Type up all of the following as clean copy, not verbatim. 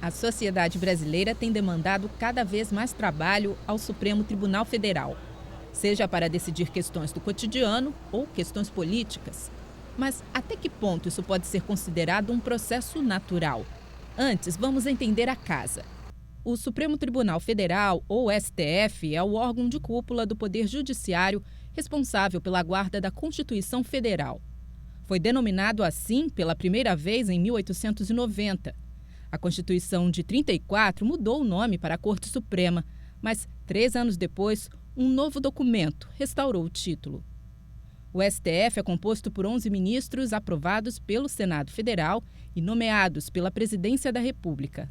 A sociedade brasileira tem demandado cada vez mais trabalho ao Supremo Tribunal Federal, seja para decidir questões do cotidiano ou questões políticas. Mas até que ponto isso pode ser considerado um processo natural? Antes, vamos entender a casa. O Supremo Tribunal Federal, ou STF, é o órgão de cúpula do Poder Judiciário responsável pela guarda da Constituição Federal. Foi denominado assim pela primeira vez em 1890. A Constituição de 34 mudou o nome para a Corte Suprema, mas 3 anos depois, um novo documento restaurou o título. O STF é composto por 11 ministros aprovados pelo Senado Federal e nomeados pela Presidência da República.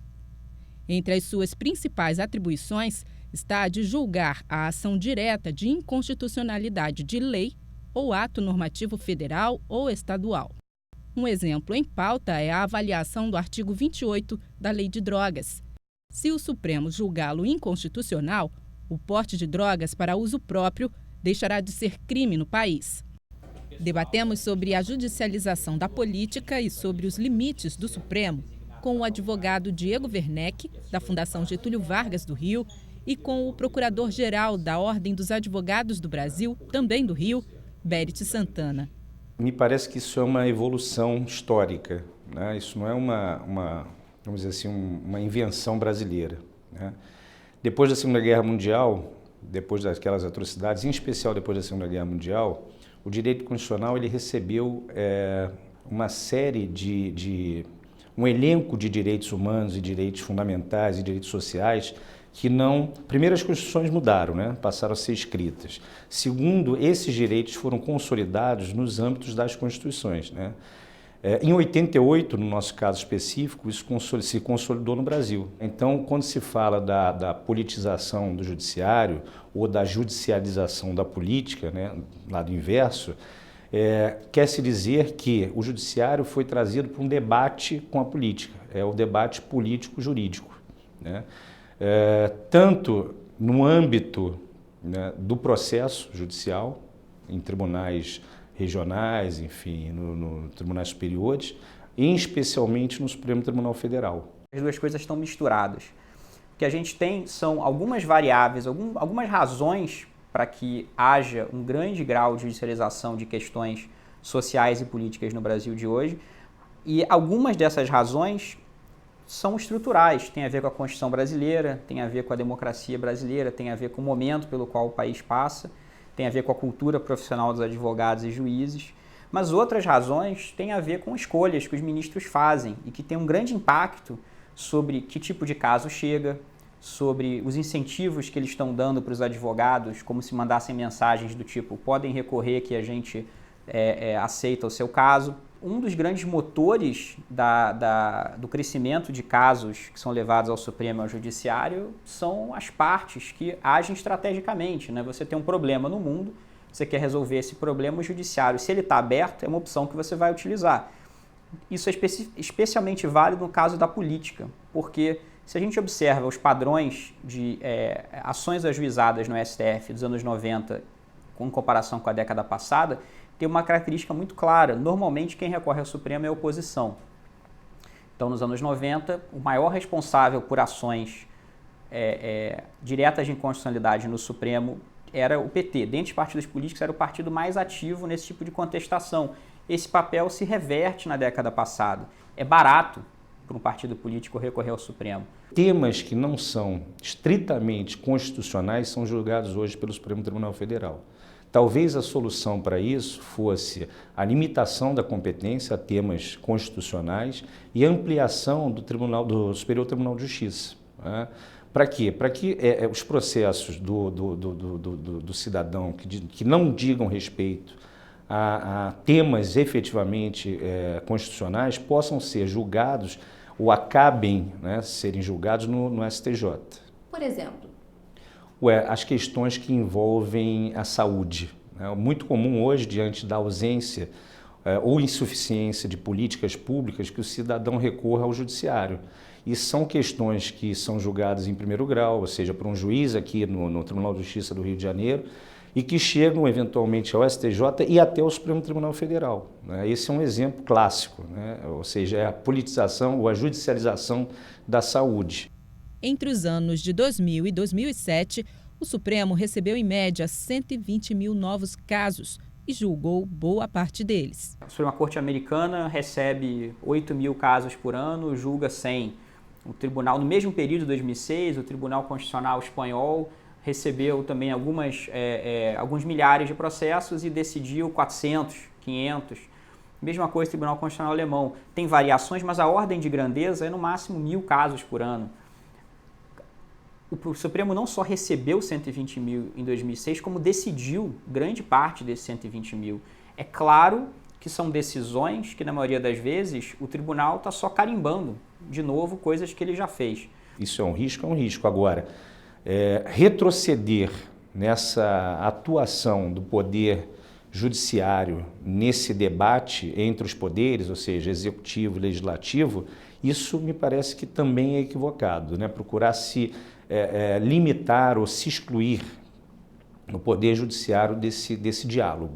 Entre as suas principais atribuições está a de julgar a ação direta de inconstitucionalidade de lei ou ato normativo federal ou estadual. Um exemplo em pauta é a avaliação do artigo 28 da Lei de Drogas. Se o Supremo julgá-lo inconstitucional, o porte de drogas para uso próprio deixará de ser crime no país. Debatemos sobre a judicialização da política e sobre os limites do Supremo com o advogado Diego Werneck, da Fundação Getúlio Vargas do Rio, e com o procurador-geral da Ordem dos Advogados do Brasil, também do Rio, Bérity Santana. Me parece que isso é uma evolução histórica, né? Isso não é vamos dizer assim, uma invenção brasileira, né? Depois da Segunda Guerra Mundial, depois daquelas atrocidades, em especial depois da Segunda Guerra Mundial, o direito constitucional ele recebeu uma série um elenco de direitos humanos e direitos fundamentais e direitos sociais que não... Primeiro, as constituições mudaram, né? Passaram a ser escritas. Segundo, esses direitos foram consolidados nos âmbitos das constituições, né? Em 88, no nosso caso específico, isso se consolidou no Brasil. Então, quando se fala da politização do judiciário ou da judicialização da política, né, lado inverso, quer-se dizer que o judiciário foi trazido para um debate com a política, é o debate político-jurídico, né? Tanto no âmbito, né, do processo judicial, em tribunais regionais, enfim, no tribunais superiores, e especialmente no Supremo Tribunal Federal. As duas coisas estão misturadas. O que a gente tem são algumas variáveis, algumas razões para que haja um grande grau de judicialização de questões sociais e políticas no Brasil de hoje, e algumas dessas razões são estruturais, tem a ver com a Constituição brasileira, tem a ver com a democracia brasileira, tem a ver com o momento pelo qual o país passa, tem a ver com a cultura profissional dos advogados e juízes, mas outras razões têm a ver com escolhas que os ministros fazem e que têm um grande impacto sobre que tipo de caso chega, sobre os incentivos que eles estão dando para os advogados, como se mandassem mensagens do tipo, podem recorrer que a gente aceita o seu caso. Um dos grandes motores do crescimento de casos que são levados ao Supremo e ao Judiciário são as partes que agem estrategicamente, né? Você tem um problema no mundo, você quer resolver esse problema, o Judiciário, se ele está aberto, é uma opção que você vai utilizar. Isso é especialmente válido no caso da política, porque se a gente observa os padrões de ações ajuizadas no STF dos anos 90, em comparação com a década passada, tem uma característica muito clara. Normalmente, quem recorre ao Supremo é a oposição. Então, nos anos 90, o maior responsável por ações diretas de inconstitucionalidade no Supremo era o PT. Dentre os partidos políticos, era o partido mais ativo nesse tipo de contestação. Esse papel se reverte na década passada. É barato para um partido político recorrer ao Supremo. Temas que não são estritamente constitucionais são julgados hoje pelo Supremo Tribunal Federal. Talvez a solução para isso fosse a limitação da competência a temas constitucionais e a ampliação do Superior Tribunal de Justiça, né? Para quê? Para que os processos do cidadão que não digam respeito a temas efetivamente constitucionais possam ser julgados ou acabem, né, serem julgados no STJ. Por exemplo? As questões que envolvem a saúde. É muito comum hoje, diante da ausência ou insuficiência de políticas públicas, que o cidadão recorra ao judiciário. E são questões que são julgadas em primeiro grau, ou seja, por um juiz aqui no Tribunal de Justiça do Rio de Janeiro, e que chegam eventualmente ao STJ e até ao Supremo Tribunal Federal, né? Esse é um exemplo clássico, né? Ou seja, é a politização ou a judicialização da saúde. Entre os anos de 2000 e 2007, o Supremo recebeu em média 120 mil novos casos e julgou boa parte deles. A Suprema Corte Americana recebe 8 mil casos por ano, julga 100. O tribunal, no mesmo período de 2006, o Tribunal Constitucional Espanhol recebeu também alguns milhares de processos e decidiu 400, 500. Mesma coisa o Tribunal Constitucional Alemão. Tem variações, mas a ordem de grandeza é no máximo 1.000 casos por ano. O Supremo não só recebeu 120 mil em 2006, como decidiu grande parte desses 120 mil. É claro que são decisões que, na maioria das vezes, o tribunal está só carimbando de novo coisas que ele já fez. Isso é um risco, é um risco. Agora, retroceder nessa atuação do poder judiciário nesse debate entre os poderes, ou seja, executivo e legislativo, isso me parece que também é equivocado, né? Procurar se limitar ou se excluir no poder judiciário desse diálogo.